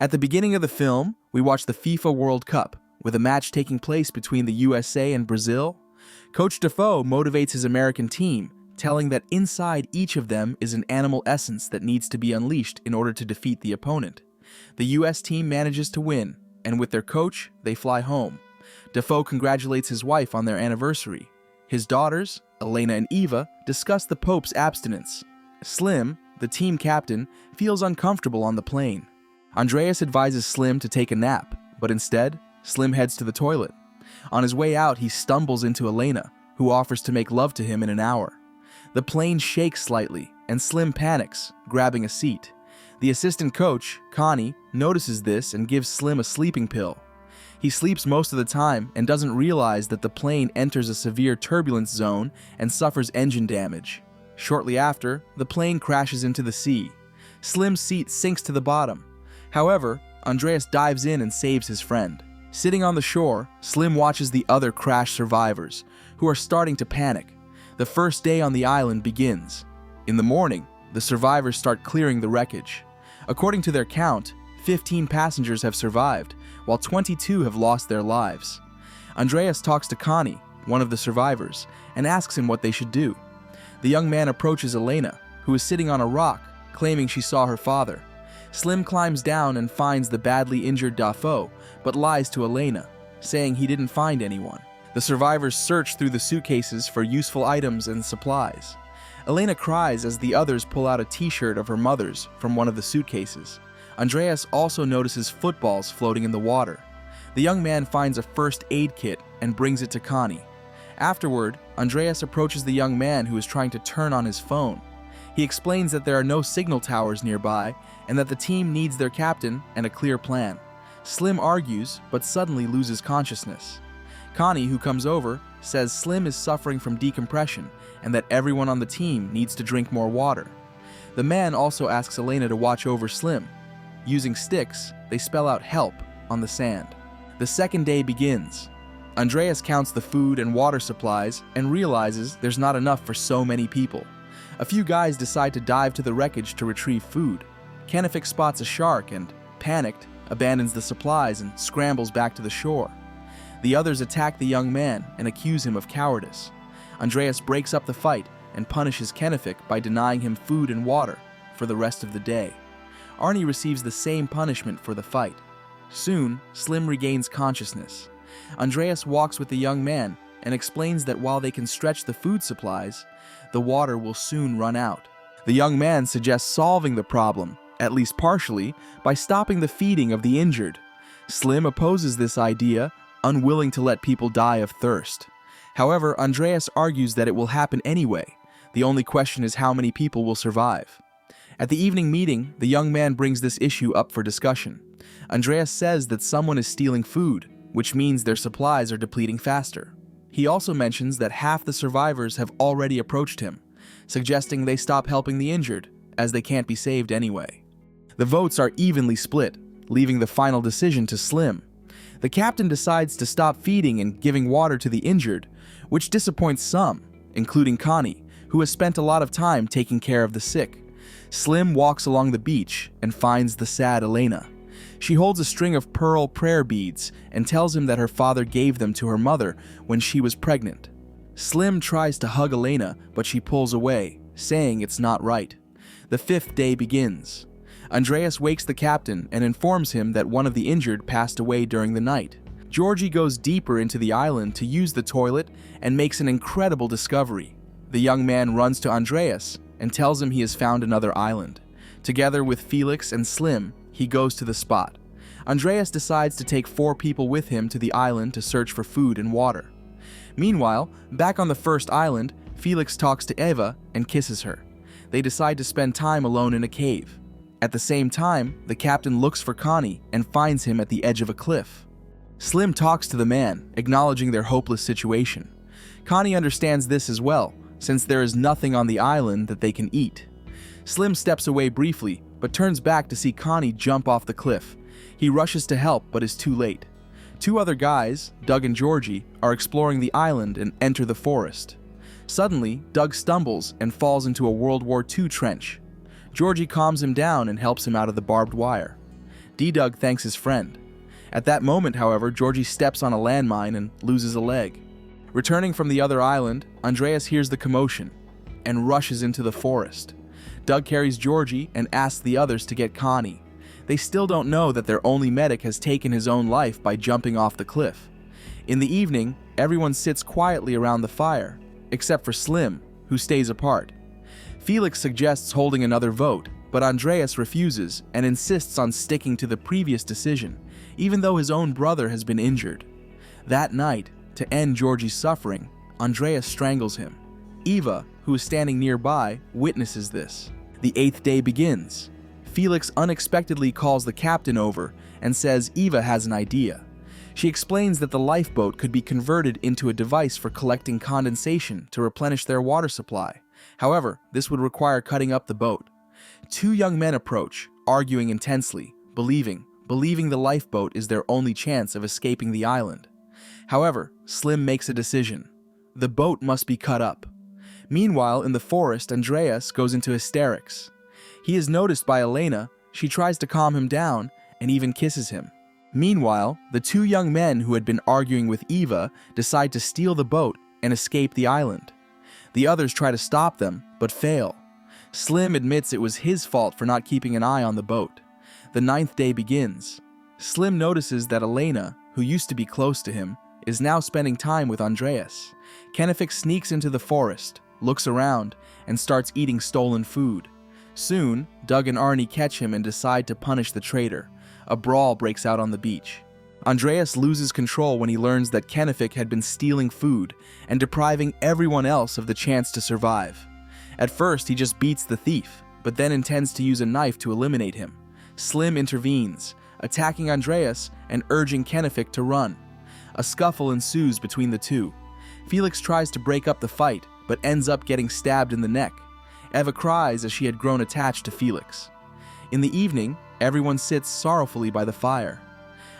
At the beginning of the film, we watch the FIFA World Cup, with a match taking place between the USA and Brazil. Coach Dafoe motivates his American team, telling that inside each of them is an animal essence that needs to be unleashed in order to defeat the opponent. The US team manages to win, and with their coach, they fly home. Dafoe congratulates his wife on their anniversary. His daughters, Elena and Eva, discuss the Pope's abstinence. Slim, the team captain, feels uncomfortable on the plane. Andreas advises Slim to take a nap, but instead, Slim heads to the toilet. On his way out, he stumbles into Elena, who offers to make love to him in an hour. The plane shakes slightly, and Slim panics, grabbing a seat. The assistant coach, Connie, notices this and gives Slim a sleeping pill. He sleeps most of the time and doesn't realize that the plane enters a severe turbulence zone and suffers engine damage. Shortly after, the plane crashes into the sea. Slim's seat sinks to the bottom. However, Andreas dives in and saves his friend. Sitting on the shore, Slim watches the other crash survivors, who are starting to panic. The first day on the island begins. In the morning, the survivors start clearing the wreckage. According to their count, 15 passengers have survived, while 22 have lost their lives. Andreas talks to Connie, one of the survivors, and asks him what they should do. The young man approaches Elena, who is sitting on a rock, claiming she saw her father. Slim climbs down and finds the badly injured Dafoe, but lies to Elena, saying he didn't find anyone. The survivors search through the suitcases for useful items and supplies. Elena cries as the others pull out a t-shirt of her mother's from one of the suitcases. Andreas also notices footballs floating in the water. The young man finds a first aid kit and brings it to Connie. Afterward, Andreas approaches the young man who is trying to turn on his phone. He explains that there are no signal towers nearby and that the team needs their captain and a clear plan. Slim argues, but suddenly loses consciousness. Connie, who comes over, says Slim is suffering from decompression and that everyone on the team needs to drink more water. The man also asks Elena to watch over Slim. Using sticks, they spell out "help" on the sand. The second day begins. Andreas counts the food and water supplies and realizes there's not enough for so many people. A few guys decide to dive to the wreckage to retrieve food. Kennefic spots a shark and, panicked, abandons the supplies and scrambles back to the shore. The others attack the young man and accuse him of cowardice. Andreas breaks up the fight and punishes Kennefic by denying him food and water for the rest of the day. Arnie receives the same punishment for the fight. Soon, Slim regains consciousness. Andreas walks with the young man and explains that while they can stretch the food supplies, the water will soon run out. The young man suggests solving the problem, at least partially, by stopping the feeding of the injured. Slim opposes this idea, unwilling to let people die of thirst. However, Andreas argues that it will happen anyway. The only question is how many people will survive. At the evening meeting, the young man brings this issue up for discussion. Andreas says that someone is stealing food, which means their supplies are depleting faster. He also mentions that half the survivors have already approached him, suggesting they stop helping the injured, as they can't be saved anyway. The votes are evenly split, leaving the final decision to Slim. The captain decides to stop feeding and giving water to the injured, which disappoints some, including Connie, who has spent a lot of time taking care of the sick. Slim walks along the beach and finds the sad Elena. She holds a string of pearl prayer beads and tells him that her father gave them to her mother when she was pregnant. Slim tries to hug Elena, but she pulls away, saying it's not right. The fifth day begins. Andreas wakes the captain and informs him that one of the injured passed away during the night. Georgie goes deeper into the island to use the toilet and makes an incredible discovery. The young man runs to Andreas and tells him he has found another island. Together with Felix and Slim, he goes to the spot. Andreas decides to take 4 people with him to the island to search for food and water. Meanwhile, back on the first island, Felix talks to Eva and kisses her. They decide to spend time alone in a cave. At the same time, the captain looks for Connie and finds him at the edge of a cliff. Slim talks to the man, acknowledging their hopeless situation. Connie understands this as well, since there is nothing on the island that they can eat. Slim steps away briefly, but turns back to see Connie jump off the cliff. He rushes to help, but is too late. 2 other guys, Doug and Georgie, are exploring the island and enter the forest. Suddenly, Doug stumbles and falls into a World War II trench. Georgie calms him down and helps him out of the barbed wire. D-Dug thanks his friend. At that moment, however, Georgie steps on a landmine and loses a leg. Returning from the other island, Andreas hears the commotion and rushes into the forest. Doug carries Georgie and asks the others to get Connie. They still don't know that their only medic has taken his own life by jumping off the cliff. In the evening, everyone sits quietly around the fire, except for Slim, who stays apart. Felix suggests holding another vote, but Andreas refuses and insists on sticking to the previous decision, even though his own brother has been injured. That night, to end Georgie's suffering, Andreas strangles him. Eva, who is standing nearby, witnesses this. The 8th day begins. Felix unexpectedly calls the captain over and says Eva has an idea. She explains that the lifeboat could be converted into a device for collecting condensation to replenish their water supply. However, this would require cutting up the boat. 2 young men approach, arguing intensely, believing the lifeboat is their only chance of escaping the island. However, Slim makes a decision. The boat must be cut up. Meanwhile, in the forest, Andreas goes into hysterics. He is noticed by Elena, she tries to calm him down, and even kisses him. Meanwhile, the 2 young men who had been arguing with Eva decide to steal the boat and escape the island. The others try to stop them, but fail. Slim admits it was his fault for not keeping an eye on the boat. The 9th day begins. Slim notices that Elena, who used to be close to him, is now spending time with Andreas. Kennefic sneaks into the forest, looks around, and starts eating stolen food. Soon, Doug and Arnie catch him and decide to punish the traitor. A brawl breaks out on the beach. Andreas loses control when he learns that Kennefic had been stealing food and depriving everyone else of the chance to survive. At first, he just beats the thief, but then intends to use a knife to eliminate him. Slim intervenes, attacking Andreas and urging Kennefic to run. A scuffle ensues between the two. Felix tries to break up the fight, but ends up getting stabbed in the neck. Eva cries as she had grown attached to Felix. In the evening, everyone sits sorrowfully by the fire.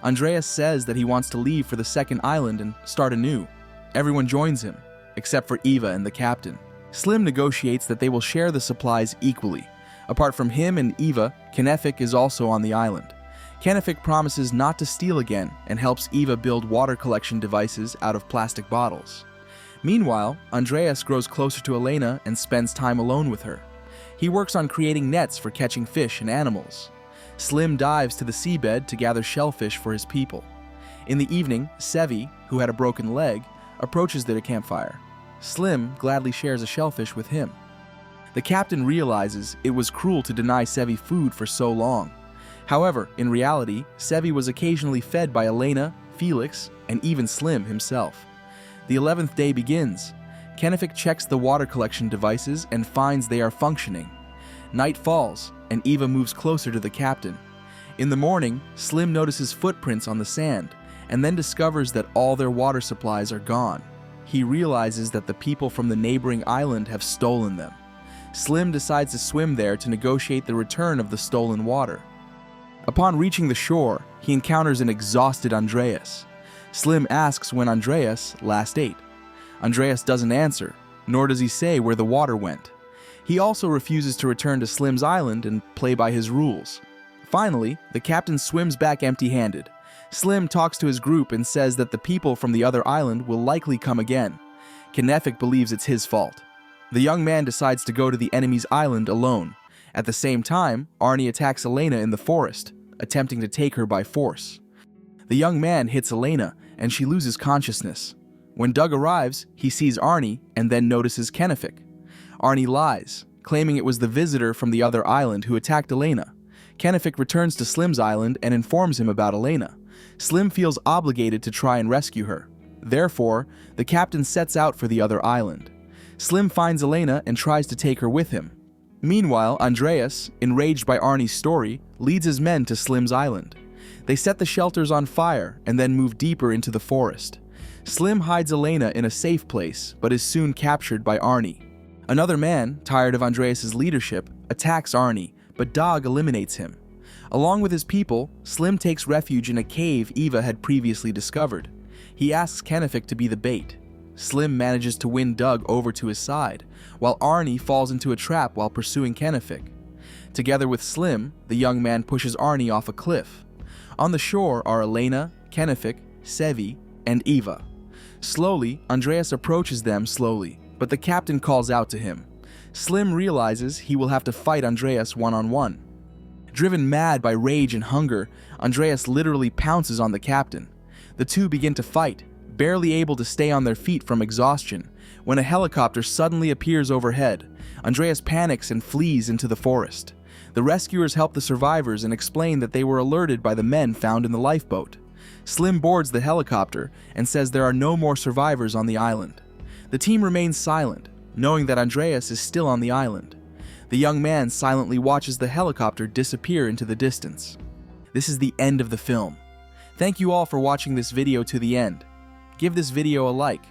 Andreas says that he wants to leave for the second island and start anew. Everyone joins him, except for Eva and the captain. Slim negotiates that they will share the supplies equally. Apart from him and Eva, Kennefic is also on the island. Kennefic promises not to steal again and helps Eva build water collection devices out of plastic bottles. Meanwhile, Andreas grows closer to Elena and spends time alone with her. He works on creating nets for catching fish and animals. Slim dives to the seabed to gather shellfish for his people. In the evening, Sevi, who had a broken leg, approaches their campfire. Slim gladly shares a shellfish with him. The captain realizes it was cruel to deny Sevi food for so long. However, in reality, Sevi was occasionally fed by Elena, Felix, and even Slim himself. The 11th day begins. Kennefic checks the water collection devices and finds they are functioning. Night falls, and Eva moves closer to the captain. In the morning, Slim notices footprints on the sand, and then discovers that all their water supplies are gone. He realizes that the people from the neighboring island have stolen them. Slim decides to swim there to negotiate the return of the stolen water. Upon reaching the shore, he encounters an exhausted Andreas. Slim asks when Andreas last ate. Andreas doesn't answer, nor does he say where the water went. He also refuses to return to Slim's island and play by his rules. Finally, the captain swims back empty-handed. Slim talks to his group and says that the people from the other island will likely come again. Kennefic believes it's his fault. The young man decides to go to the enemy's island alone. At the same time, Arnie attacks Elena in the forest, attempting to take her by force. The young man hits Elena, and she loses consciousness. When Doug arrives, he sees Arnie and then notices Kennefic. Arnie lies, claiming it was the visitor from the other island who attacked Elena. Kennefic returns to Slim's island and informs him about Elena. Slim feels obligated to try and rescue her. Therefore, the captain sets out for the other island. Slim finds Elena and tries to take her with him. Meanwhile, Andreas, enraged by Arnie's story, leads his men to Slim's island. They set the shelters on fire and then move deeper into the forest. Slim hides Elena in a safe place, but is soon captured by Arnie. Another man, tired of Andreas' leadership, attacks Arnie, but Dog eliminates him. Along with his people, Slim takes refuge in a cave Eva had previously discovered. He asks Kennefic to be the bait. Slim manages to win Doug over to his side, while Arnie falls into a trap while pursuing Kennefic. Together with Slim, the young man pushes Arnie off a cliff. On the shore are Elena, Kennefic, Sevi, and Eva. Slowly, Andreas approaches them slowly, but the captain calls out to him. Slim realizes he will have to fight Andreas one-on-one. Driven mad by rage and hunger, Andreas literally pounces on the captain. The two begin to fight, barely able to stay on their feet from exhaustion, when a helicopter suddenly appears overhead. Andreas panics and flees into the forest. The rescuers help the survivors and explain that they were alerted by the men found in the lifeboat. Slim boards the helicopter and says there are no more survivors on the island. The team remains silent, knowing that Andreas is still on the island. The young man silently watches the helicopter disappear into the distance. This is the end of the film. Thank you all for watching this video to the end. Give this video a like.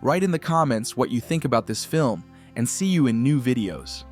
Write in the comments what you think about this film, and see you in new videos.